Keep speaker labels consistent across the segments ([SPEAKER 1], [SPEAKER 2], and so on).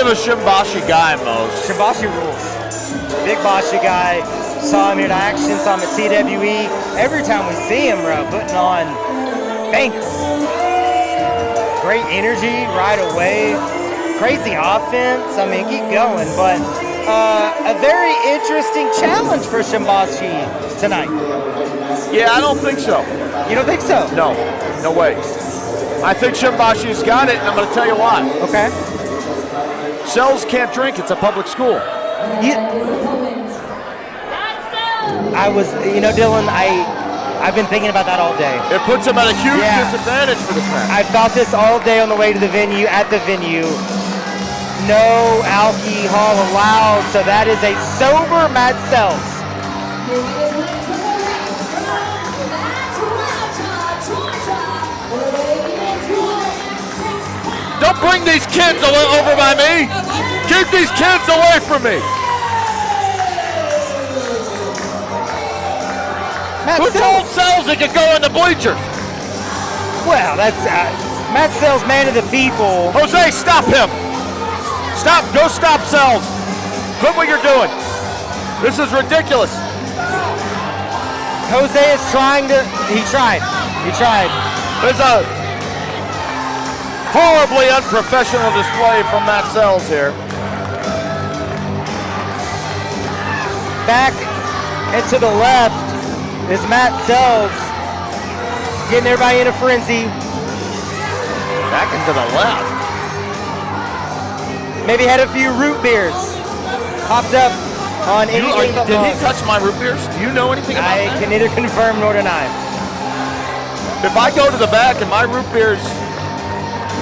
[SPEAKER 1] of a Shimashi guy, Mose?
[SPEAKER 2] Shimashi rules. Big Bashi guy. Saw him here in action, saw him at TWE. Every time we see him, bro, putting on bangers. Great energy right away. Crazy offense. I mean, keep going. But a very interesting challenge for Shimashi tonight.
[SPEAKER 1] Yeah, I don't think so.
[SPEAKER 2] You don't think so?
[SPEAKER 1] No, no way. I think Shimashi's got it, and I'm going to tell you why.
[SPEAKER 2] Okay.
[SPEAKER 1] Cells can't drink. It's a public school.
[SPEAKER 2] I was, Dylan, I've been thinking about that all day.
[SPEAKER 1] It puts him at a huge disadvantage for this match.
[SPEAKER 2] I thought this all day on the way to the venue, at the venue. No alcohol allowed, so that is a sober Matt Sells.
[SPEAKER 1] Don't bring these kids over by me. Keep these kids away from me. Who told Sells he could go in the bleachers?
[SPEAKER 2] Well, that's Matt Sells, man of the people.
[SPEAKER 1] Jose, stop him. Stop. Go stop Sells. Quit what you're doing. This is ridiculous.
[SPEAKER 2] Jose is trying to. He tried.
[SPEAKER 1] There's a horribly unprofessional display from Matt Sells here.
[SPEAKER 2] Back and to the left is Matt Sells, getting everybody in a frenzy.
[SPEAKER 1] Back and to the left.
[SPEAKER 2] Maybe had a few root beers. Popped up on anything but
[SPEAKER 1] Did he touch my root beers? Do you know anything about that?
[SPEAKER 2] I can neither confirm nor deny.
[SPEAKER 1] If I go to the back and my root beers...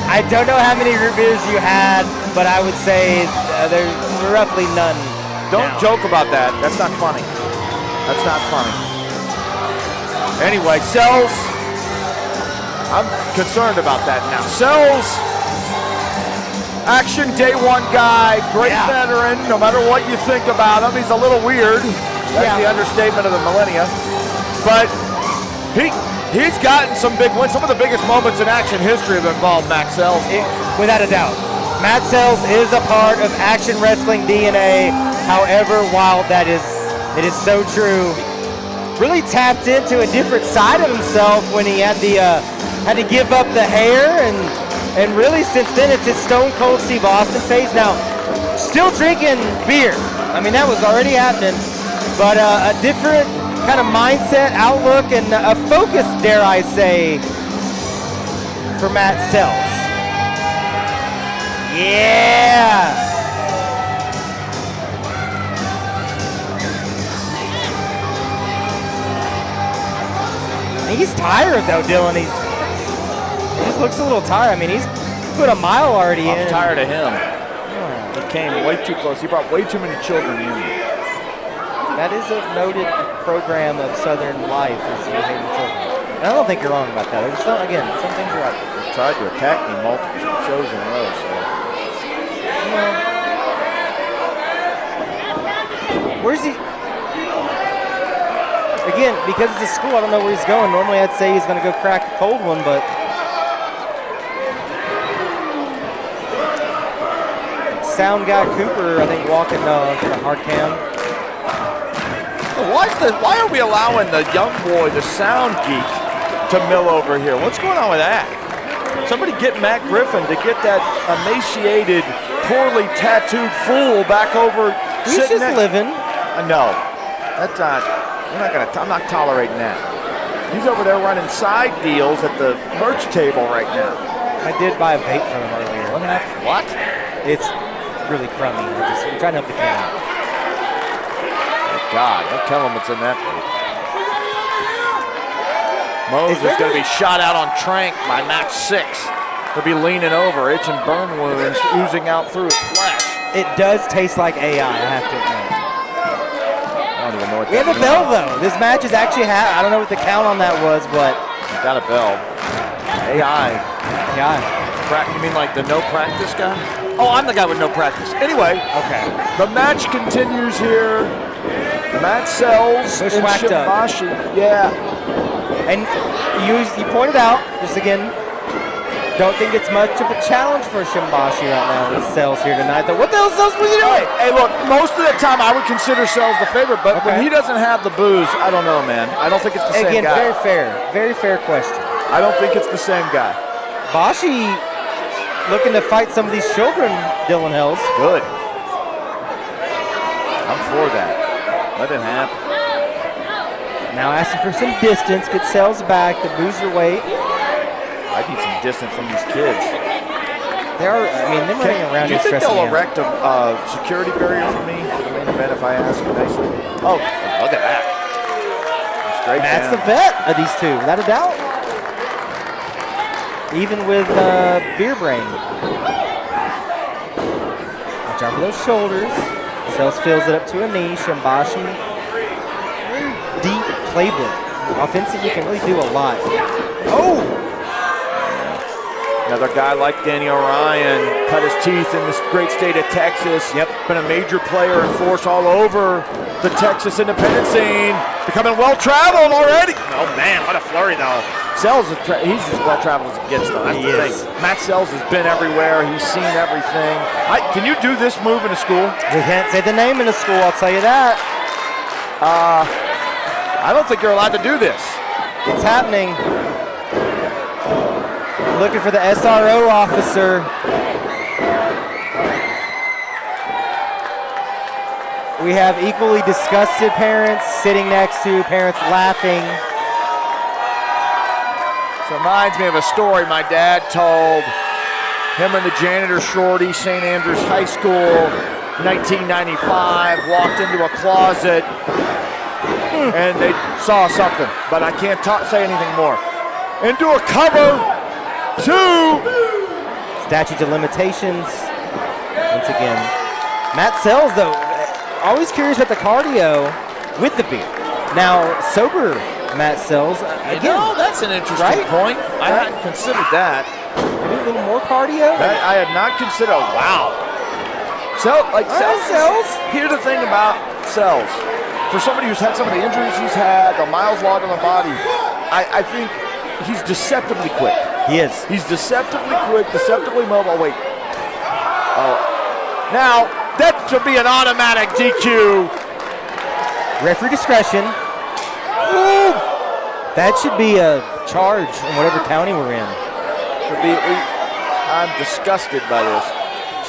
[SPEAKER 2] I don't know how many root beers you had, but I would say there's roughly none.
[SPEAKER 1] Don't joke about that. That's not funny. That's not funny. Anyway, Sells, I'm concerned about that now. Sells, action day one guy, great veteran, no matter what you think about him. He's a little weird. That's the understatement of the millennia. But he's gotten some big wins. Some of the biggest moments in action history have involved Matt Sells.
[SPEAKER 2] Without a doubt. Matt Sells is a part of action wrestling DNA. However wild that is, it is so true. Really tapped into a different side of himself when he had to give up the hair, and really since then it's his Stone Cold Steve Austin phase. Now, still drinking beer. I mean, that was already happening, but a different kind of mindset, outlook, and a focus, dare I say, for Matt Sells. Yeah! He's tired though, Dylan. He just looks a little tired. I mean, he's put a mile already in.
[SPEAKER 1] I'm tired of him. He came way too close. He brought way too many children in.
[SPEAKER 2] That is a noted program of Southern life, is you hate children. And I don't think you're wrong about that. I just don't, again, some things are right.
[SPEAKER 1] He's tried to attack me multiple shows in a row, so.
[SPEAKER 2] Where's he? Again, because it's a school, I don't know where he's going. Normally I'd say he's going to go crack a cold one, but sound guy Cooper, I think, walking for the hard cam.
[SPEAKER 1] Why are we allowing the young boy, the sound geek, to mill over here? What's going on with that? Somebody get Matt Griffin to get that emaciated, poorly tattooed fool back over.
[SPEAKER 2] He's just living.
[SPEAKER 1] No, that's not. I'm not tolerating that. He's over there running side deals at the merch table right now.
[SPEAKER 2] I did buy a vape from him earlier.
[SPEAKER 1] What happened? What?
[SPEAKER 2] It's really crummy. I'm trying to help the kid out.
[SPEAKER 1] God, don't tell him what's in that vape. Mose is going to be shot out on Trank by match 6. He'll be leaning over, itch and burn wounds oozing out through his flesh.
[SPEAKER 2] It does taste like AI, I have to admit.
[SPEAKER 1] I don't even know what
[SPEAKER 2] we have a bell, though. This match is actually, I don't know what the count on that was, but.
[SPEAKER 1] Got a bell. AI.
[SPEAKER 2] Yeah.
[SPEAKER 1] You mean like the no practice guy? Oh, I'm the guy with no practice. Anyway.
[SPEAKER 2] Okay.
[SPEAKER 1] The match continues here. Matt Sells and Shimashi. Yeah.
[SPEAKER 2] And you pointed out, just again, Don't think it's much of a challenge for Shimashi right now with Sells here tonight. Though, what the hell is Sells supposed to do?
[SPEAKER 1] Hey, look, most of the time I would consider Sells the favorite, but when he doesn't have the booze, I don't know, man. I don't think it's the same guy.
[SPEAKER 2] Again, very fair question.
[SPEAKER 1] I don't think it's the same guy.
[SPEAKER 2] Bashi looking to fight some of these children, Dylan Hells.
[SPEAKER 1] Good. I'm for that. Let it happen.
[SPEAKER 2] Now asking for some distance, get Sells back, the boozer weight.
[SPEAKER 1] I need some distance from these kids.
[SPEAKER 2] They're running around.
[SPEAKER 1] Do you think they'll erect a security barrier for me for the main event if I ask nicely? Oh, look at that. Straight
[SPEAKER 2] That's
[SPEAKER 1] down.
[SPEAKER 2] the vet of these two, without a doubt. Even with beer brain. Watch out for those shoulders. Sells fills it up to a knee. Shimashi. Very deep playbook. Offensive, you can really do a lot. Oh!
[SPEAKER 1] Another guy like Danny Orion cut his teeth in this great state of Texas.
[SPEAKER 2] Yep.
[SPEAKER 1] Been a major player and force all over the Texas independent scene. Becoming well-traveled already. Oh, man, what a flurry, though. Sells, he's as well-traveled as it gets, though. That's the thing. Matt Sells has been everywhere. He's seen everything. Can you do this move in a school?
[SPEAKER 2] We can't say the name in a school, I'll tell you that.
[SPEAKER 1] I don't think you're allowed to do this.
[SPEAKER 2] It's happening. Looking for the SRO officer. We have equally disgusted parents sitting next to parents laughing.
[SPEAKER 1] This reminds me of a story my dad told. Him and the janitor shorty, St. Andrews High School, 1995, walked into a closet and they saw something, but I can't say anything more. Into a cupboard. 2.
[SPEAKER 2] Statutes of limitations. Once again. Matt Sells, though, always curious about the cardio with the beer. Now, sober Matt Sells, again.
[SPEAKER 1] That's an interesting point. I hadn't considered that.
[SPEAKER 2] Maybe a little more cardio?
[SPEAKER 1] I had not considered, wow. Sells. Here's the thing about Sells. For somebody who's had some of the injuries he's had, the miles logged on the body, I think he's deceptively quick.
[SPEAKER 2] He is.
[SPEAKER 1] He's deceptively quick, deceptively mobile. Wait. Oh. Now, that should be an automatic DQ.
[SPEAKER 2] Referee discretion. Ooh. That should be a charge in whatever county we're in.
[SPEAKER 1] I'm disgusted by this.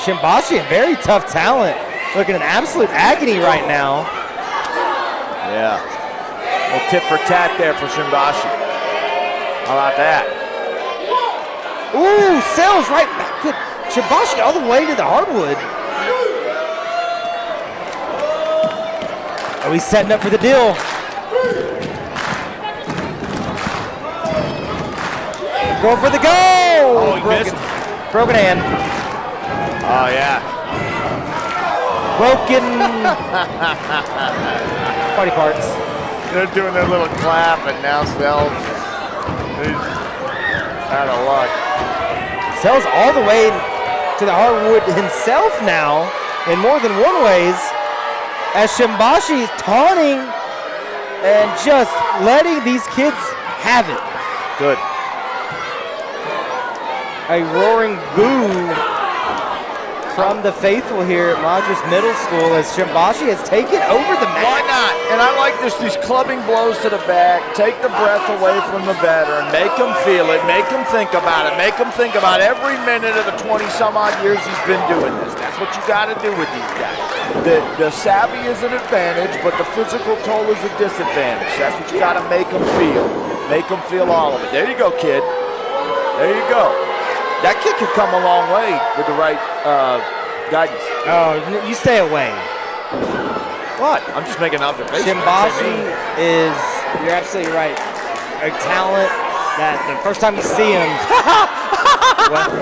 [SPEAKER 2] Shimashi, a very tough talent. Looking in absolute agony right now.
[SPEAKER 1] Yeah. A little tit for tat there for Shimashi. How about that?
[SPEAKER 2] Ooh, Sells right back to Shimashi all the way to the hardwood. Oh, he's setting up for the deal. Going for the goal.
[SPEAKER 1] Oh, he missed.
[SPEAKER 2] Broken hand.
[SPEAKER 1] Oh, yeah.
[SPEAKER 2] Broken party parts.
[SPEAKER 1] They're doing their little clap, and now Sells is out of luck.
[SPEAKER 2] Sells all the way to the hardwood himself now, in more than one ways, as Shimashi is taunting and just letting these kids have it.
[SPEAKER 1] Good.
[SPEAKER 2] A roaring boo from the faithful here at Madras Middle School as Shimashi has taken over the match.
[SPEAKER 1] Why not? And I like these clubbing blows to the back, take the breath away from the veteran, make him feel it, make him think about it, make him think about every minute of the 20-some-odd years he's been doing this. That's what you got to do with these guys. The savvy is an advantage, but the physical toll is a disadvantage. That's what you got to make them feel. Make them feel all of it. There you go, kid. There you go. That kid could come a long way with the right guidance.
[SPEAKER 2] Oh, you stay away.
[SPEAKER 1] What? I'm just making an observation.
[SPEAKER 2] Shimashi is, you're absolutely right, a talent that the first time you see him, well,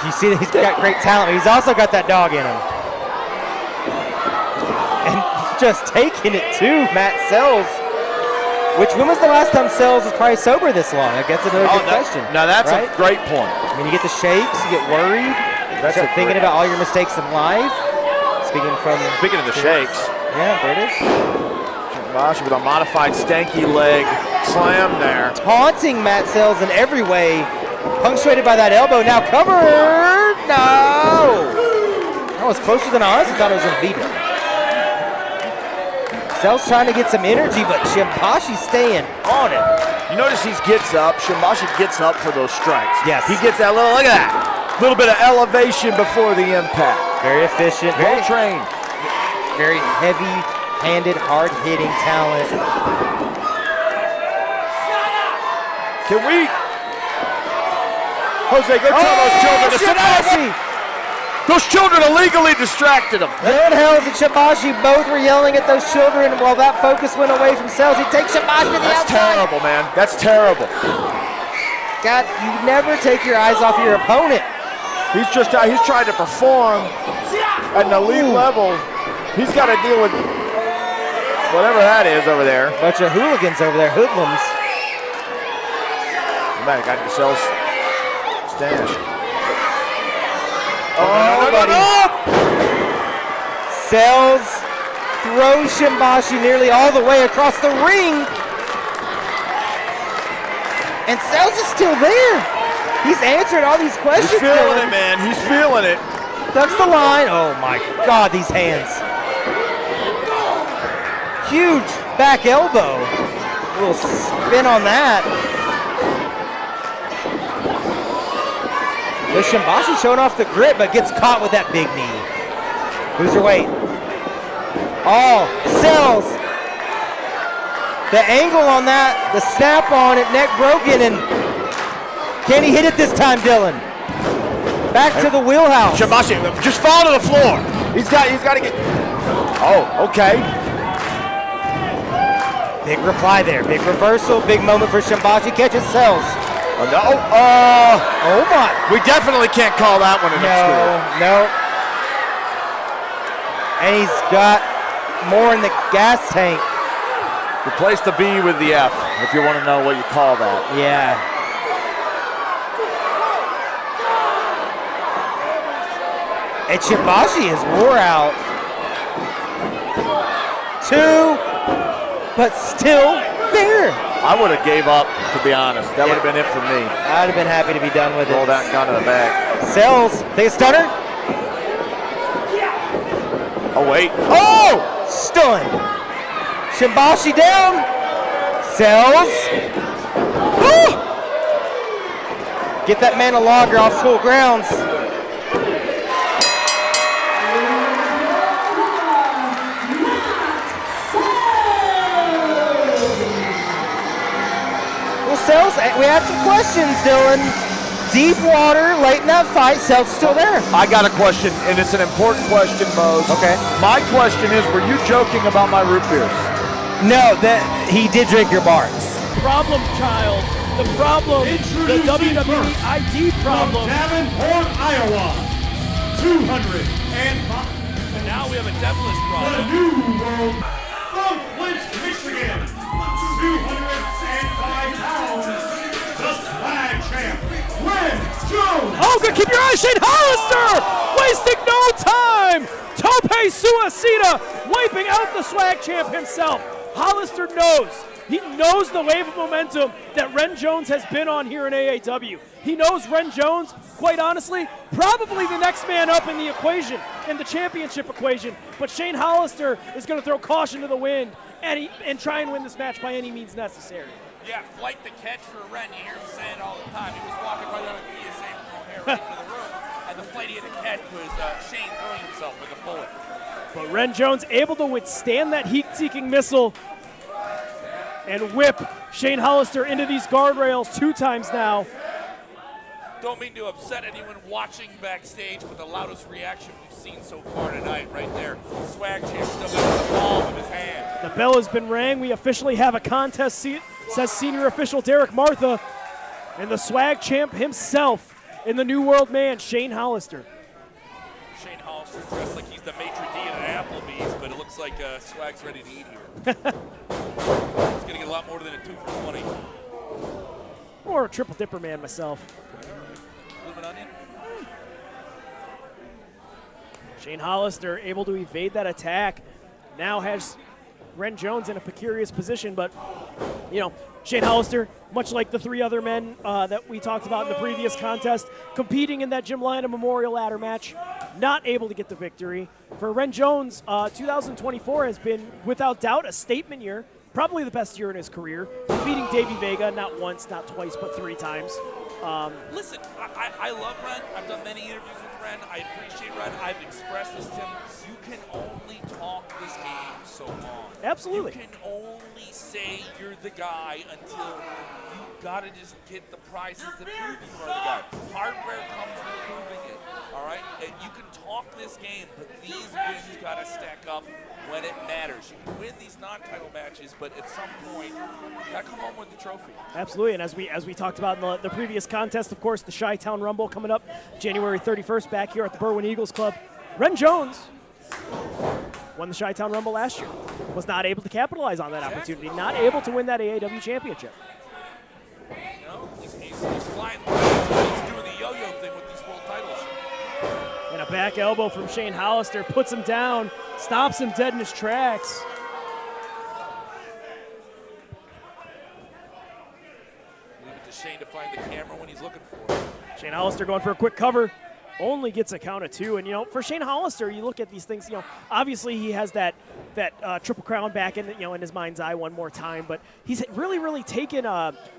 [SPEAKER 2] you see that he's got great talent, but he's also got that dog in him. And just taking it to Matt Sells. When was the last time Sells was probably sober this long? I guess another good question.
[SPEAKER 1] Now that's a great point.
[SPEAKER 2] I mean, you get the shakes, you get worried, you start thinking about all your mistakes in life. Speaking of the shakes. Yeah, there it is.
[SPEAKER 1] Shimashi with a modified stanky leg slam there.
[SPEAKER 2] Taunting Matt Sells in every way Punctuated by that elbow. Now covered. No. That was closer than I honestly thought it was going to be. Sells trying to get some energy, but Shimashi staying on it.
[SPEAKER 1] You notice he gets up. Shimashi gets up for those strikes.
[SPEAKER 2] Yes.
[SPEAKER 1] He gets that little, look at that. Little bit of elevation before the impact.
[SPEAKER 2] Very efficient.
[SPEAKER 1] Well trained.
[SPEAKER 2] Very heavy-handed, hard-hitting talent.
[SPEAKER 1] Can we? Jose, go tell those children to sit down. Those children illegally distracted him.
[SPEAKER 2] Dylan Helms and Shimashi both were yelling at those children, and while that focus went away from Sells, he takes Shimashi to the outside.
[SPEAKER 1] That's terrible, man. That's terrible.
[SPEAKER 2] God, you never take your eyes off your opponent.
[SPEAKER 1] He's trying to perform at an elite level. He's got to deal with whatever that is over there.
[SPEAKER 2] Bunch of hooligans over there, hoodlums.
[SPEAKER 1] Man, got yourselves stash.
[SPEAKER 2] Oh, buddy. Sells throws Shimashi nearly all the way across the ring. And Sells is still there. He's answered all these questions.
[SPEAKER 1] He's feeling it, man. He's feeling it.
[SPEAKER 2] Ducks the line. Oh, my God, these hands. Huge back elbow. A little spin on that. Shimashi showing off the grip, but gets caught with that big knee. Cruiserweight. Oh, Sells. The angle on that, the snap on it, neck broken, and can he hit it this time, Dylan? Back to the wheelhouse.
[SPEAKER 1] Shimashi, just fall to the floor. He's got to get. Oh, okay.
[SPEAKER 2] Big reply there, big reversal, big moment for Shimashi. Catches Sells.
[SPEAKER 1] Oh, no.
[SPEAKER 2] Oh my.
[SPEAKER 1] We definitely can't call that one an obscure.
[SPEAKER 2] No. And he's got more in the gas tank.
[SPEAKER 1] Replace the B with the F if you want to know what you call that.
[SPEAKER 2] Yeah. And Shimashi is wore out. 2, but still there.
[SPEAKER 1] I would have gave up, to be honest. That would have been it for me.
[SPEAKER 2] I'd have been happy to be done with it.
[SPEAKER 1] Roll that gun to the back.
[SPEAKER 2] Sells, take a stunner.
[SPEAKER 1] Oh, wait. Oh!
[SPEAKER 2] Stunned. Shimashi down. Sells. Woo! Get that man a lager off school grounds. Sells, we had some questions, Dylan. Deep water, late in that fight, Sells still there.
[SPEAKER 1] I got a question, and it's an important question, Mose.
[SPEAKER 2] Okay.
[SPEAKER 1] My question is, were you joking about my root beers?
[SPEAKER 2] No, that he did drink your bars.
[SPEAKER 3] Problem child. The problem, the WWE ID problem.
[SPEAKER 4] From Davenport, Iowa, 205.
[SPEAKER 3] And now we have a devilish
[SPEAKER 4] The
[SPEAKER 3] problem.
[SPEAKER 4] new world from Flint, Michigan, 205 pounds, the swag champ, Ren Jones.
[SPEAKER 3] Oh, good. Keep your eyes, Shane Hollister! Wasting no time! Tope Suicida wiping out the swag champ himself. Hollister knows. He knows the wave of momentum that Ren Jones has been on here in AAW. He knows Ren Jones, quite honestly, probably the next man up in the equation, in the championship equation. But Shane Hollister is going to throw caution to the wind and try and win this match by any means necessary.
[SPEAKER 5] Yeah, flight the catch for Ren. You hear him say it all the time. He was walking by the other PSA from O'Hare right into the room, and the flight he had to catch was Shane throwing himself with a bullet.
[SPEAKER 3] But Ren Jones able to withstand that heat-seeking missile and whip Shane Hollister into these guardrails 2 times now.
[SPEAKER 5] Don't mean to upset anyone watching backstage, but the loudest reaction we've seen so far tonight, right there. Swag champ still got the ball in his hand.
[SPEAKER 3] The bell has been rang. We officially have a contest, says senior official Derek Martha, and the swag champ himself in the New World Man, Shane Hollister.
[SPEAKER 5] Shane Hollister dressed like he's the maitre d' at Applebee's, but it looks like Swag's ready to eat here. He's going to get a lot more than a 2 for 20.
[SPEAKER 3] Or a triple dipper man myself.
[SPEAKER 5] Bloomin' onion.
[SPEAKER 3] Shane Hollister able to evade that attack. Now has Ren Jones in a precarious position, but, you know, Shane Hollister, much like the 3 other men that we talked about in the previous contest, competing in that Jim Landa Memorial Ladder match, not able to get the victory. For Ren Jones, 2024 has been, without doubt, a statement year, probably the best year in his career, defeating Davey Vega not once, not twice, but 3 times.
[SPEAKER 5] Listen, I love Ren. I've done many interviews with Ren. I appreciate Ren. I've expressed this to him. You can only talk this game so long.
[SPEAKER 3] Absolutely.
[SPEAKER 5] You can only say you're the guy until you gotta just get the prizes that prove you are the guy. Hardware comes with proving it. All right, and you can talk this game, but these wins gotta stack up when it matters. You can win these non-title matches, but at some point, you gotta come home with the trophy.
[SPEAKER 3] Absolutely, and as we talked about in the previous contest, of course, the Chi-Town Rumble coming up January 31st back here at the Berwyn Eagles Club. Ren Jones won the Chi-Town Rumble last year. Was not able to capitalize on that opportunity. Not able to win that AAW championship.
[SPEAKER 5] You know, he's flying. He's doing the yo-yo thing with these world titles.
[SPEAKER 3] And a back elbow from Shane Hollister puts him down, stops him dead in his tracks.
[SPEAKER 5] Leave it to Shane to find the camera when he's looking for it.
[SPEAKER 3] Shane Hollister going for a quick cover. Only gets a count of 2, and you know, for Shane Hollister, you look at these things. You know, obviously he has that Triple Crown back in in his mind's eye one more time, but he's really taken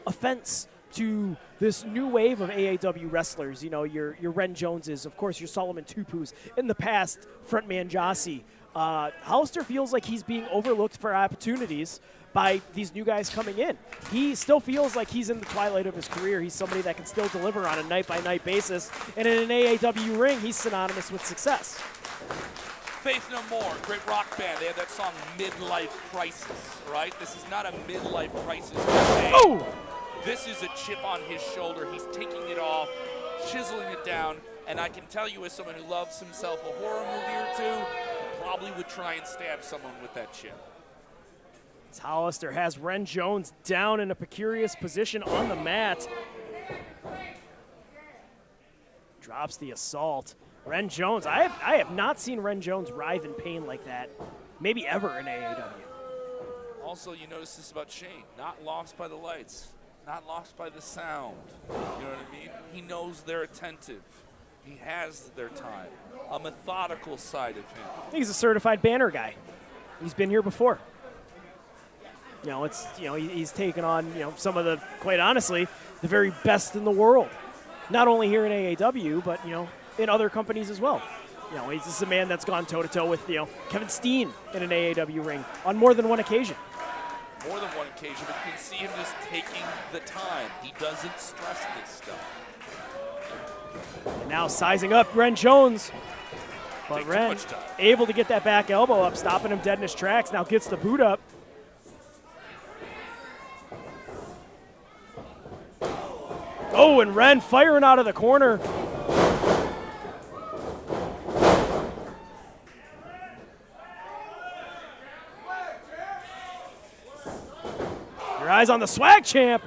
[SPEAKER 3] offense to this new wave of AAW wrestlers. You know, your Ren Joneses, of course, your Solomon Tupus. In the past, frontman Jossie. Hollister feels like he's being overlooked for opportunities by these new guys coming in. He still feels like he's in the twilight of his career. He's somebody that can still deliver on a night-by-night basis. And in an AAW ring, he's synonymous with success.
[SPEAKER 5] Faith No More, great rock band. They had that song Midlife Crisis, right? This is not a midlife crisis.
[SPEAKER 3] Oh!
[SPEAKER 5] This is a chip on his shoulder. He's taking it off, chiseling it down. And I can tell you, as someone who loves himself a horror movie or two, probably would try and stab someone with that chip.
[SPEAKER 3] Hollister has Ren Jones down in a precarious position on the mat. Drops the assault. Ren Jones, I have not seen Ren Jones writhe in pain like that, maybe ever in AAW.
[SPEAKER 5] Also, you notice this about Shane, not lost by the lights, not lost by the sound. You know what I mean? He knows they're attentive. He has their time. A methodical side of him.
[SPEAKER 3] He's a certified banner guy. He's been here before. You know, he's taken on, some of the, quite honestly, the very best in the world. Not only here in AAW, but, in other companies as well. He's just a man that's gone toe-to-toe with, Kevin Steen in an AAW ring on more than one occasion.
[SPEAKER 5] More than one occasion, but you can see him just taking the time. He doesn't stress this stuff.
[SPEAKER 3] And now sizing up Ren Jones. But Ren able to get that back elbow up, stopping him dead in his tracks. Now gets the boot up. Oh, and Ren firing out of the corner. Your eyes on the Swag Champ.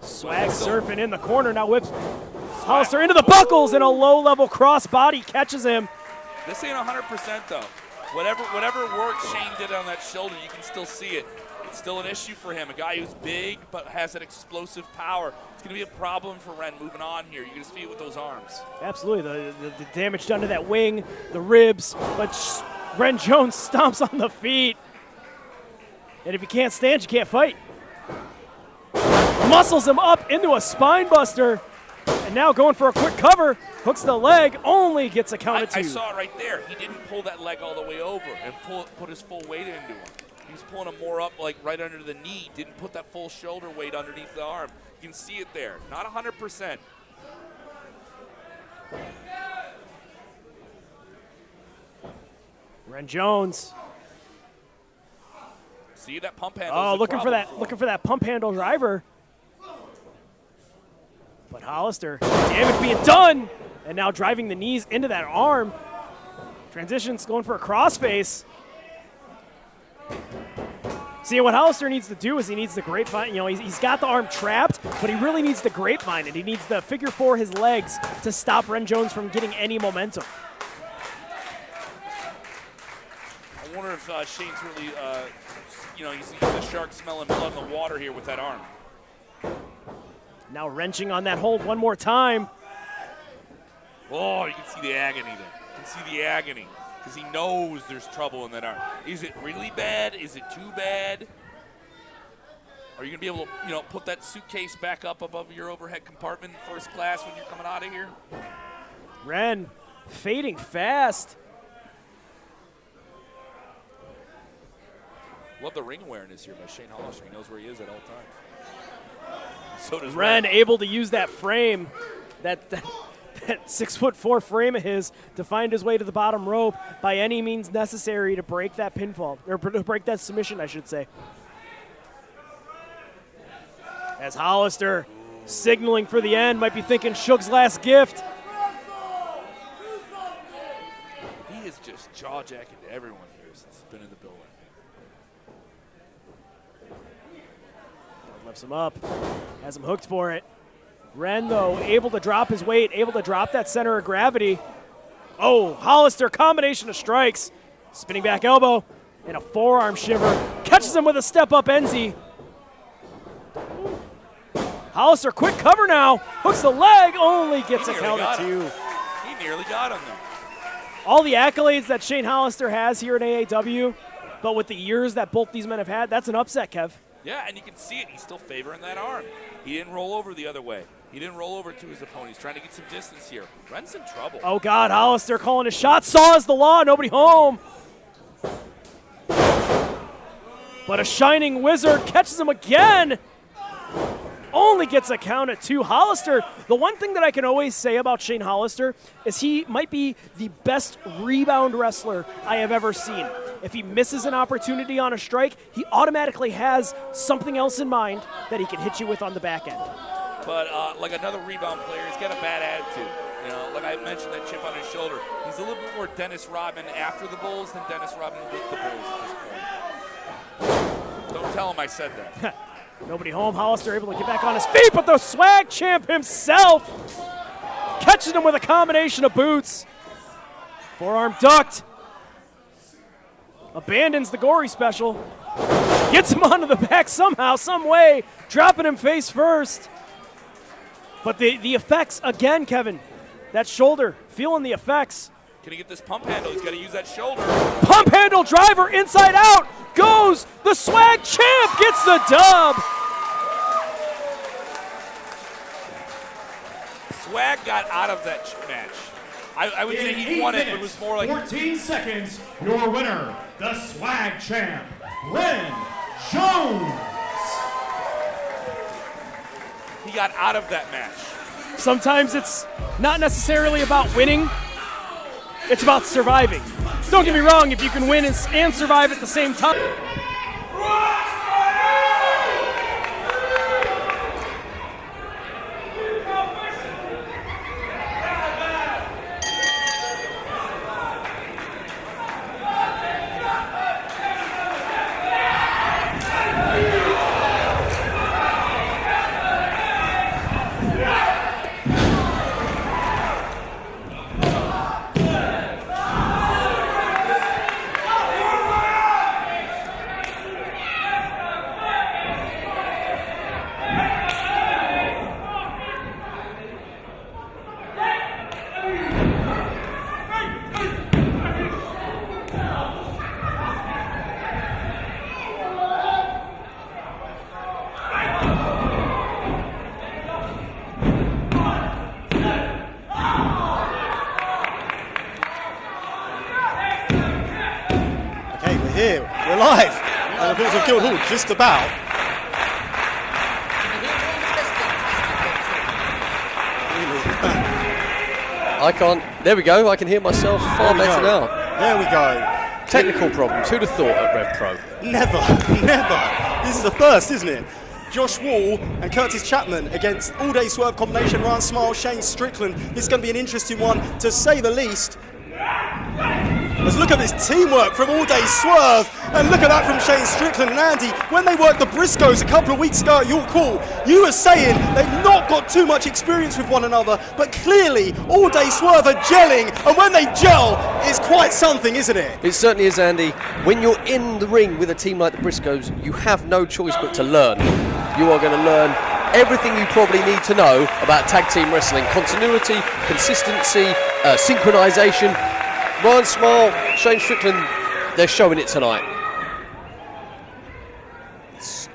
[SPEAKER 3] Swag surfing in the corner, now whips Hollister into the buckles, and a low-level cross-body catches him.
[SPEAKER 5] This ain't 100% though. Whatever work Shane did on that shoulder, you can still see it. It's still an issue for him. A guy who's big but has that explosive power. It's going to be a problem for Ren moving on here. You're going to see it with those arms.
[SPEAKER 3] Absolutely. The damage done to that wing, the ribs, but Ren Jones stomps on the feet. And if you can't stand, you can't fight. Muscles him up into a spine buster. And now going for a quick cover. Hooks the leg, only gets a count of 2.
[SPEAKER 5] I saw it right there. He didn't pull that leg all the way over and put his full weight into him. He was pulling him more up, like right under the knee. Didn't put that full shoulder weight underneath the arm. You can see it there. Not 100%.
[SPEAKER 3] Ren Jones.
[SPEAKER 5] See that pump handle?
[SPEAKER 3] Oh, looking for that pump handle driver. But Hollister, damage being done, and now driving the knees into that arm. Transitions going for a crossface. See, what Hollister needs to do is he needs the grapevine. He's got the arm trapped, but he really needs the grapevine, and he needs the figure 4 his legs to stop Ren Jones from getting any momentum.
[SPEAKER 5] wonder if Shane's really, he's using the shark smelling blood in the water here with that arm.
[SPEAKER 3] Now wrenching on that hold one more time.
[SPEAKER 5] Oh, you can see the agony there. You can see the agony because he knows there's trouble in that arm. Is it really bad? Is it too bad? Are you going to be able to, put that suitcase back up above your overhead compartment in first class when you're coming out of here?
[SPEAKER 3] Ren fading fast.
[SPEAKER 5] Love the ring awareness here by Shane Hollister. He knows where he is at all times. So does
[SPEAKER 3] Ren able to use that frame, that 6'4" frame of his, to find his way to the bottom rope by any means necessary to break that pinfall, or to break that submission, I should say. As Hollister signaling for the end, might be thinking Suge's last gift.
[SPEAKER 5] He is just jaw-jacking to everyone here since he's been in the building.
[SPEAKER 3] Lifts him up, has him hooked for it. Ren, though, able to drop his weight, able to drop that center of gravity. Oh, Hollister, combination of strikes. Spinning back elbow and a forearm shiver. Catches him with a step-up NZ. Hollister, quick cover now. Hooks the leg, only gets a count of 2.
[SPEAKER 5] He nearly got him there.
[SPEAKER 3] All the accolades that Shane Hollister has here in AAW, but with the years that both these men have had, that's an upset, Kev.
[SPEAKER 5] Yeah, and you can see it. He's still favoring that arm. He didn't roll over the other way. He didn't roll over to his opponent. He's trying to get some distance here. Ren's in trouble.
[SPEAKER 3] Oh, God, Hollister calling his shot. Saws the law, nobody home. But a shining wizard catches him again. Only gets a count at 2. Hollister, the one thing that I can always say about Shane Hollister is he might be the best rebound wrestler I have ever seen. If he misses an opportunity on a strike, he automatically has something else in mind that he can hit you with on the back end.
[SPEAKER 5] But like another rebound player, he's got a bad attitude. Like I mentioned, that chip on his shoulder. He's a little bit more Dennis Rodman after the Bulls than Dennis Rodman with the Bulls at this point. Don't tell him I said that.
[SPEAKER 3] Nobody home. Hollister able to get back on his feet, but the swag champ himself catches him with a combination of boots. Forearm ducked. Abandons the gory special. Gets him onto the back somehow, some way, dropping him face first. But the effects, again, Kevin, that shoulder, feeling the effects.
[SPEAKER 5] Can he get this pump handle? He's got to use that shoulder.
[SPEAKER 3] Pump handle driver inside out. Goes the swag champ, gets the dub.
[SPEAKER 5] Swag got out of that match. I would say he won it, but it was more like
[SPEAKER 4] 14 seconds. Your winner, the swag champ, Ren Jones.
[SPEAKER 5] he got out of that match.
[SPEAKER 3] Sometimes it's not necessarily about winning. It's about surviving. Don't get me wrong, if you can win and survive at the same time.
[SPEAKER 6] Here, we're live, and the Bulls of Guildhall just about.
[SPEAKER 7] I can't. There we go. I can hear myself far better now.
[SPEAKER 6] There we go.
[SPEAKER 7] Technical problems. Who'd have thought at Rev Pro?
[SPEAKER 6] Never. This is the first, isn't it? Josh Wall and Curtis Chapman against All Day Swerve combination. Ryan Smile, Shane Strickland. It's going to be an interesting one, to say the least. As look at this teamwork from All Day Swerve, and look at that from Shane Strickland and Andy. When they worked the Briscoes a couple of weeks ago at York Hall, you were saying they've not got too much experience with one another, but clearly All Day Swerve are gelling, and when they gel, it's quite something, isn't it?
[SPEAKER 7] It certainly is, Andy. When you're in the ring with a team like the Briscoes, you have no choice but to learn. You are going to learn everything you probably need to know about tag team wrestling. Continuity, consistency, synchronization. Ryan Smile, Shane Strickland, they're showing it tonight.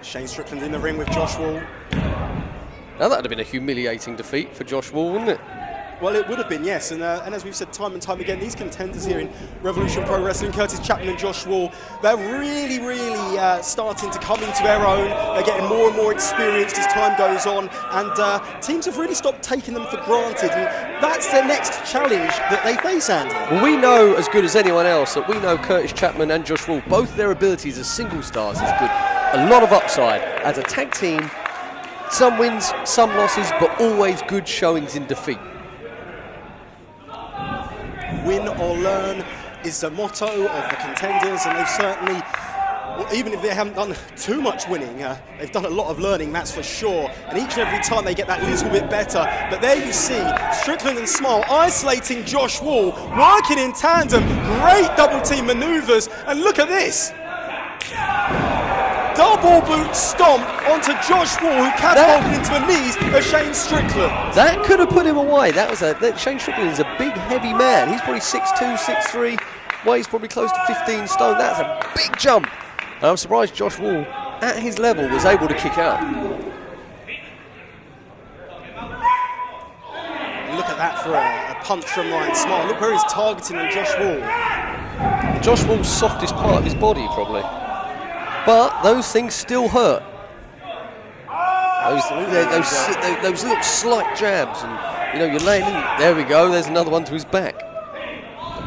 [SPEAKER 6] Shane Strickland in the ring with Josh Wall.
[SPEAKER 7] Now that would have been a humiliating defeat for Josh Wall, wouldn't it?
[SPEAKER 6] Well, it would have been, yes, and as we've said time and time again, these contenders here in Revolution Pro Wrestling, Curtis Chapman and Josh Wall, they're really starting to come into their own. They're getting more and more experienced as time goes on, and teams have really stopped taking them for granted, and that's their next challenge that they face, Andy.
[SPEAKER 7] Well, we know as good as anyone else that we know Curtis Chapman and Josh Wall, both their abilities as single stars is good. A lot of upside. As a tag team, some wins, some losses, but always good showings in defeat.
[SPEAKER 6] Win or learn is the motto of the contenders, and they've certainly, well, even if they haven't done too much winning, they've done a lot of learning, that's for sure. And each and every time they get that little bit better. But there you see Strickland and Smile isolating Josh Wall, working in tandem, great double team maneuvers, and look at this. Double boot stomp onto Josh Wall, who catapulted into the knees of Shane Strickland.
[SPEAKER 7] That could have put him away. Shane Strickland is a big, heavy man. He's probably 6'2", 6'3", weighs probably close to 15 stone. That's a big jump. And I'm surprised Josh Wall, at his level, was able to kick out.
[SPEAKER 6] Look at that for a punch from Ryan Smile. Look where he's targeting on Josh Wall.
[SPEAKER 7] Josh Wall's softest part of his body, probably. But those things still hurt. Those little slight jabs, and you're laying in. There we go. There's another one to his back.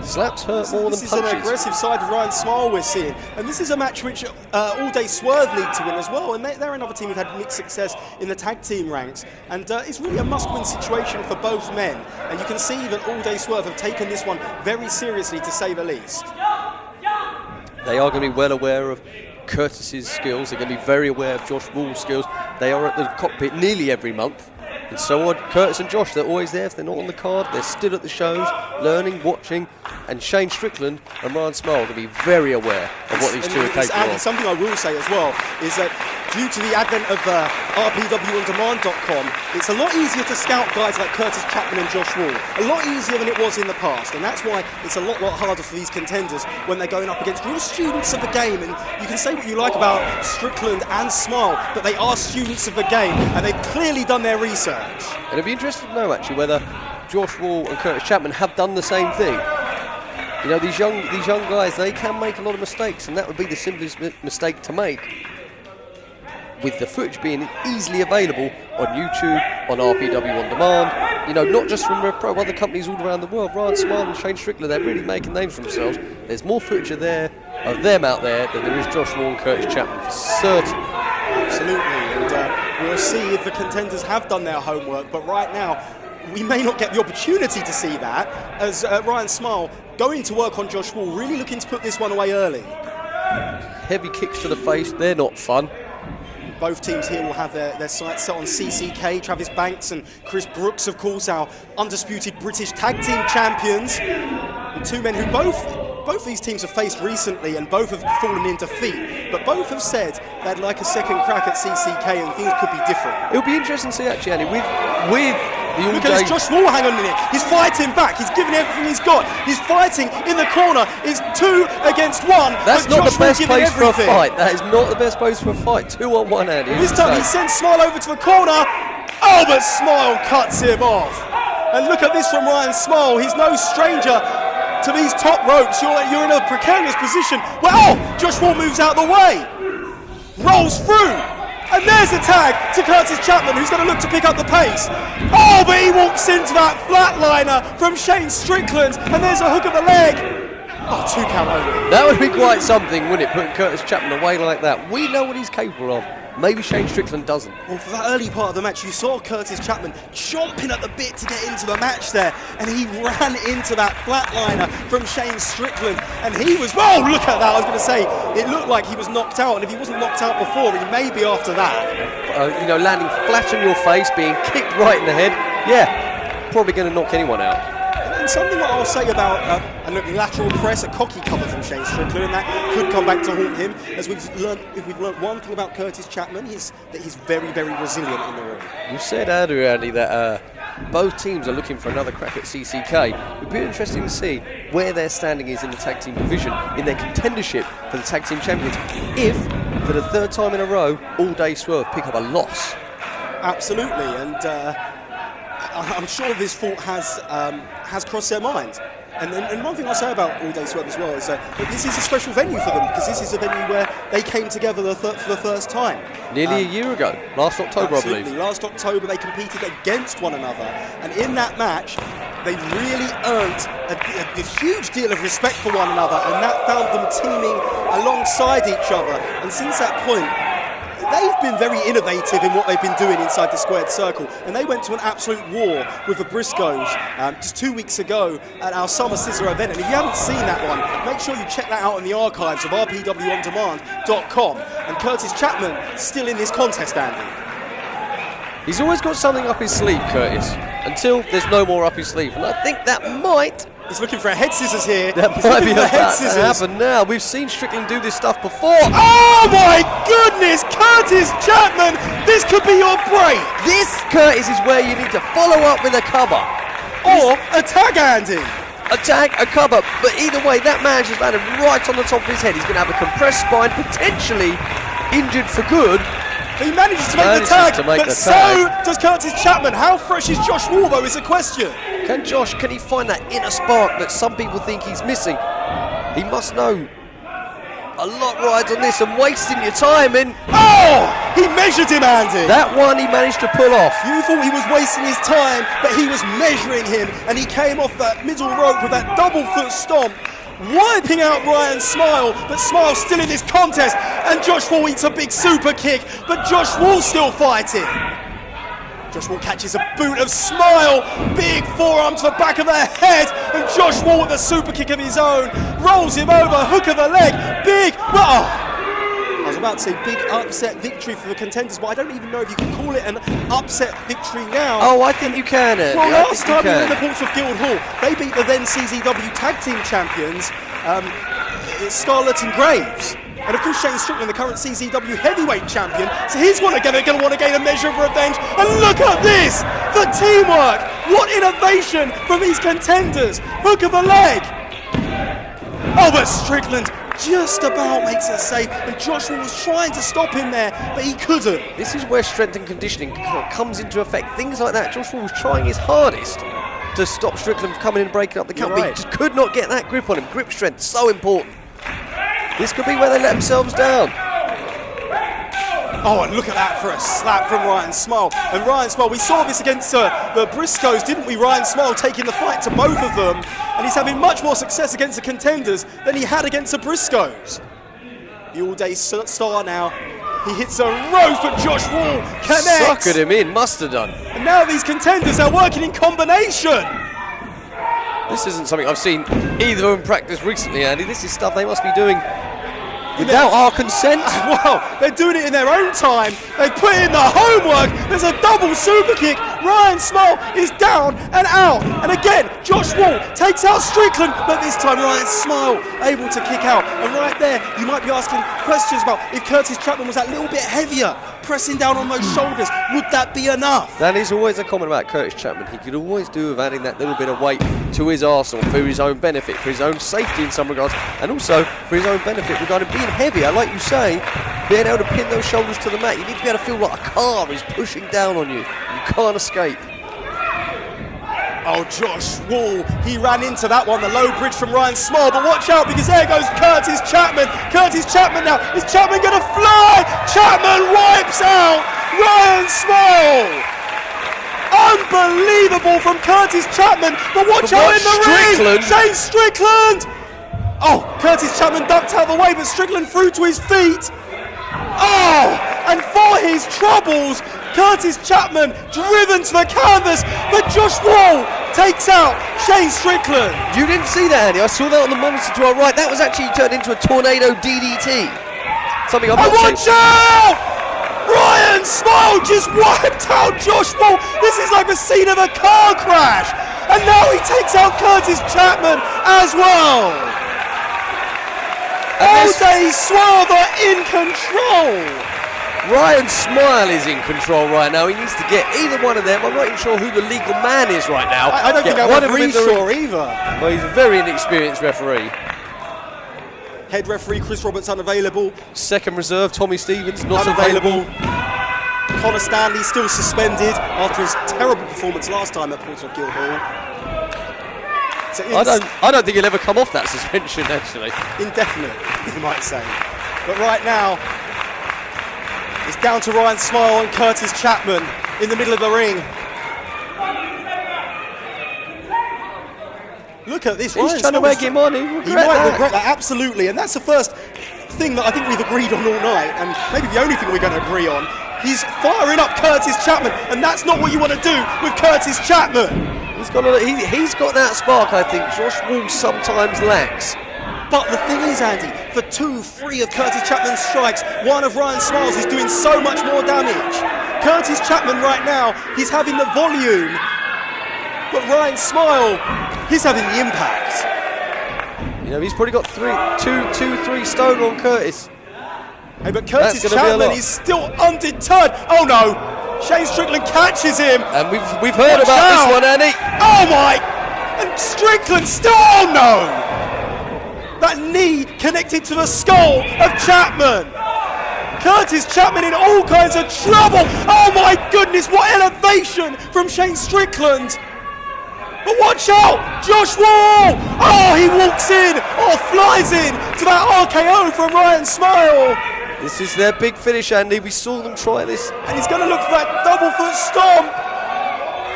[SPEAKER 7] Slaps hurt more than punches.
[SPEAKER 6] This is an aggressive side of Ryan Smile we're seeing, and this is a match which All Day Swerve need to win as well. And they're another team who've had mixed success in the tag team ranks, and it's really a must-win situation for both men. And you can see that All Day Swerve have taken this one very seriously, to say the least.
[SPEAKER 7] They are going to be well aware of Curtis's skills. They're going to be very aware of Josh Wall's skills. They are at the cockpit nearly every month, and so are Curtis and Josh. They're always there. If they're not on the card, they're still at the shows, learning, watching. And Shane Strickland and Ryan Smile are going to be very aware of what these two are capable of.
[SPEAKER 6] Something I will say as well is that due to the advent of RPWOnDemand.com, it's a lot easier to scout guys like Curtis Chapman and Josh Wall. A lot easier than it was in the past, and that's why it's a lot harder for these contenders when they're going up against real students of the game. And you can say what you like about Strickland and Smile, but they are students of the game, and they've clearly done their research.
[SPEAKER 7] And it'd be interesting to know actually whether Josh Wall and Curtis Chapman have done the same thing. These young guys, they can make a lot of mistakes, and that would be the simplest mistake to make. With the footage being easily available on YouTube, on RPW On Demand, not just from Rev Pro, other companies all around the world. Ryan Smile and Shane Strickland, they're really making names for themselves. There's more footage of them out there than there is Josh Wall and Curtis Chapman, for certain.
[SPEAKER 6] Absolutely, and we'll see if the contenders have done their homework, but right now, we may not get the opportunity to see that, as Ryan Smile going to work on Josh Wall, really looking to put this one away early.
[SPEAKER 7] Heavy kicks to the face, they're not fun.
[SPEAKER 6] Both teams here will have their sights set on CCK, Travis Banks and Chris Brooks, of course, our undisputed British tag team champions. And two men who both these teams have faced recently, and both have fallen in defeat, but both have said they'd like a second crack at CCK and things could be different.
[SPEAKER 7] It'll be interesting to see actually, Andy, with the
[SPEAKER 6] Look at this Josh Wall, hang on a minute. He's fighting back. He's giving everything he's got. He's fighting in the corner. It's 2 against 1.
[SPEAKER 7] That's not
[SPEAKER 6] Josh
[SPEAKER 7] the best place for a
[SPEAKER 6] everything.
[SPEAKER 7] fight. That is not the best place for a fight. 2 on 1, Andy.
[SPEAKER 6] This time he sends Smile over to the corner. Oh, but Smile cuts him off. And look at this from Ryan Smile. He's no stranger to these top ropes. You're in a precarious position. Well, Josh Wall moves out the way. Rolls through. And there's a tag to Curtis Chapman, who's going to look to pick up the pace. Oh, but he walks into that flatliner from Shane Strickland, and there's a hook of the leg. Oh, 2 count only.
[SPEAKER 7] That would be quite something, wouldn't it, putting Curtis Chapman away like that? We know what he's capable of. Maybe Shane Strickland doesn't.
[SPEAKER 6] Well, for that early part of the match, you saw Curtis Chapman chomping at the bit to get into the match there, and he ran into that flatliner from Shane Strickland, and he was, oh, look at that, I was going to say, it looked like he was knocked out, and if he wasn't knocked out before, he may be after that.
[SPEAKER 7] You know, landing flat on your face, being kicked right in the head, yeah, probably going to knock anyone out.
[SPEAKER 6] And something that I'll say about a lateral press, a cocky cover from Shane Strickland, and that could come back to haunt him. As we've learned one thing about Curtis Chapman, that he's very, very resilient in the ring. You
[SPEAKER 7] said earlier, Andy, that both teams are looking for another crack at CCK. It would be interesting to see where their standing is in the tag team division, in their contendership for the tag team champions, if, for the third time in a row, All Day Swerve pick up a loss.
[SPEAKER 6] Absolutely, and I'm sure this thought has crossed their mind. And one thing I'll say about All Day Swerve as well is that this is a special venue for them, because this is a venue where they came together for the first time.
[SPEAKER 7] Nearly a year ago, last October,
[SPEAKER 6] absolutely.
[SPEAKER 7] I believe.
[SPEAKER 6] Last October they competed against one another, and in that match they really earned a huge deal of respect for one another, and that found them teaming alongside each other. And since that point, they've been very innovative in what they've been doing inside the squared circle, and they went to an absolute war with the Briscoes just 2 weeks ago at our Summer Scissor event. And if you haven't seen that one, make sure you check that out in the archives of rpwondemand.com. And Curtis Chapman still in this contest, Andy.
[SPEAKER 7] He's always got something up his sleeve, Curtis, until there's no more up his sleeve, and I think that might...
[SPEAKER 6] He's looking for a head scissors here.
[SPEAKER 7] That might be about to happen now. We've seen Strickland do this stuff before.
[SPEAKER 6] Oh my goodness, Curtis Chapman, this could be your break.
[SPEAKER 7] This, Curtis, is where you need to follow up with a cover.
[SPEAKER 6] Or a tag, Andy.
[SPEAKER 7] A tag, a cover, but either way, that man just landed right on the top of his head. He's going to have a compressed spine, potentially injured for good.
[SPEAKER 6] He manages to make the tag, but so does Curtis Chapman. How fresh is Josh Wall, though, is a question.
[SPEAKER 7] Can he find that inner spark that some people think he's missing? He must know a lot rides on this and wasting your time in.
[SPEAKER 6] Oh! He measured him, Andy.
[SPEAKER 7] That one he managed to pull off.
[SPEAKER 6] You thought he was wasting his time, but he was measuring him, and he came off that middle rope with that double foot stomp, wiping out Ryan Smile, but Smile's still in this contest, and Josh Wall eats a big super kick, but Josh Wall's still fighting. Josh Wall catches a boot of Smile, big forearm to the back of the head, and Josh Wall with a super kick of his own, rolls him over, hook of the leg, big, I was about to say big upset victory for the contenders, but I don't even know if you can call it an upset victory now.
[SPEAKER 7] Oh, I think you can, Andy.
[SPEAKER 6] Well, last time we were in the Portsmouth Guildhall, they beat the then CZW Tag Team Champions, Scarlett and Graves. And of course, Shane Strickland, the current CZW Heavyweight Champion, so he's going to want to gain a measure of revenge. And look at this! The teamwork! What innovation from these contenders! Hook of the leg! Oh, but Strickland just about makes it safe, and Joshua was trying to stop him there, but he couldn't.
[SPEAKER 7] This is where strength and conditioning comes into effect. Things like that, Joshua was trying his hardest to stop Strickland from coming in and breaking up the count, but he just could not get that grip on him. Grip strength, so important. This could be where they let themselves down.
[SPEAKER 6] Oh, and look at that for a slap from Ryan Smile. And Ryan Smile, we saw this against the Briscoes, didn't we? Ryan Smile taking the fight to both of them, and he's having much more success against the contenders than he had against the Briscoes. The all-day star now. He hits a rose, but Josh Wall connects.
[SPEAKER 7] Suckered him in, must have done.
[SPEAKER 6] And now these contenders are working in combination.
[SPEAKER 7] This isn't something I've seen either of them practice recently, Andy. This is stuff they must be doing without our consent.
[SPEAKER 6] Well, they're doing it in their own time. They put in the homework. There's a double super kick. Ryan Smile is down and out. And again, Josh Wall takes out Strickland, but this time Ryan Smile able to kick out. And right there, you might be asking questions about if Curtis Chapman was that little bit heavier, pressing down on those shoulders. Would that be enough?
[SPEAKER 7] That is always a comment about Curtis Chapman. He could always do with adding that little bit of weight to his arsenal for his own benefit, for his own safety in some regards, and also for his own benefit regarding being heavier, like you say, being able to pin those shoulders to the mat. You need to be able to feel like a car is pushing down on you. You can't escape.
[SPEAKER 6] Oh, Josh Wall, he ran into that one, the low bridge from Ryan Small, but watch out because there goes Curtis Chapman. Curtis Chapman now, is Chapman going to fly? Chapman wipes out Ryan Small. Unbelievable from Curtis Chapman, but watch out in the ring, Shane Strickland. Oh, Curtis Chapman ducked out of the way, but Strickland threw to his feet. Oh, And for his troubles, Curtis Chapman driven to the canvas, but Josh Wall takes out Shane Strickland.
[SPEAKER 7] You didn't see that, Andy. I saw that on the monitor to our right. That was actually turned into a tornado DDT. Something I'm
[SPEAKER 6] And
[SPEAKER 7] not
[SPEAKER 6] watch out! Ryan Smile just wiped out Josh Wall. This is like the scene of a car crash. And now he takes out Curtis Chapman as well. All Day Swerve are in control.
[SPEAKER 7] Ryan Smile is in control right now. He needs to get either one of them. I'm not even sure who the legal man is right now.
[SPEAKER 6] I don't think I'm really sure either.
[SPEAKER 7] Well, he's a very inexperienced referee.
[SPEAKER 6] Head referee Chris Roberts unavailable.
[SPEAKER 7] Second reserve Tommy Stevens not
[SPEAKER 6] Unavailable. Connor Stanley still suspended after his terrible performance last time at Portsmouth Guildhall. So
[SPEAKER 7] I don't think he'll ever come off that suspension, actually.
[SPEAKER 6] Indefinite, you might say. But right now, it's down to Ryan Smile and Curtis Chapman in the middle of the ring. Look at this.
[SPEAKER 7] He's trying to make him on. He
[SPEAKER 6] might regret that, absolutely. And that's the first thing that I think we've agreed on all night, and maybe the only thing we're going to agree on. He's firing up Curtis Chapman, and that's not what you want to do with Curtis Chapman.
[SPEAKER 7] He's got that spark, I think, Josh Wall sometimes lacks.
[SPEAKER 6] But the thing is, Andy, for 2-3 of Curtis Chapman's strikes, one of Ryan Smiles is doing so much more damage. Curtis Chapman right now, he's having the volume, but Ryan Smile, he's having the impact.
[SPEAKER 7] You know, he's probably got 3 stone on Curtis.
[SPEAKER 6] Hey, but Curtis Chapman is still undeterred. Oh no! Shane Strickland catches him.
[SPEAKER 7] And we've heard about this one, Andy.
[SPEAKER 6] Oh my! And Strickland still. Oh no! That knee connected to the skull of Chapman. Curtis Chapman in all kinds of trouble. Oh my goodness! What elevation from Shane Strickland! But watch out! Josh Wall! Oh, he walks in or flies in to that RKO from Ryan Smile.
[SPEAKER 7] This is their big finish, Andy. We saw them try this.
[SPEAKER 6] And he's going to look for that double foot stomp.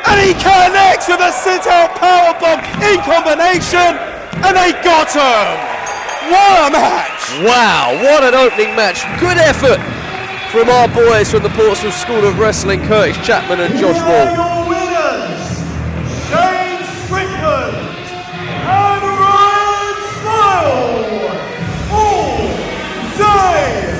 [SPEAKER 6] And he connects with a sit-out powerbomb in combination. And they got him. What a match.
[SPEAKER 7] Wow, what an opening match. Good effort from our boys from the Portsmouth School of Wrestling, Curtis Chapman and Josh Wall.
[SPEAKER 4] Your winners, Shane Strickland and Ryan Smile. All Day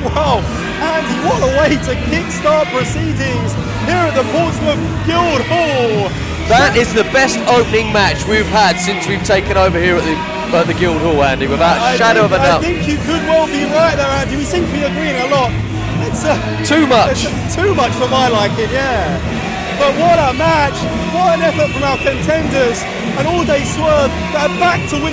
[SPEAKER 6] Wow, Andy, what a way to kickstart proceedings here at the Portsmouth Guildhall.
[SPEAKER 7] That is the best opening match we've had since we've taken over here at the Guildhall, Andy, without a shadow of a doubt.
[SPEAKER 6] I think you could well be right there, Andy. We seem to be agreeing a lot. It's
[SPEAKER 7] too much.
[SPEAKER 6] Too much for my liking, yeah. But what a match, what an effort from our contenders, and All Day Swerve, they're back to win.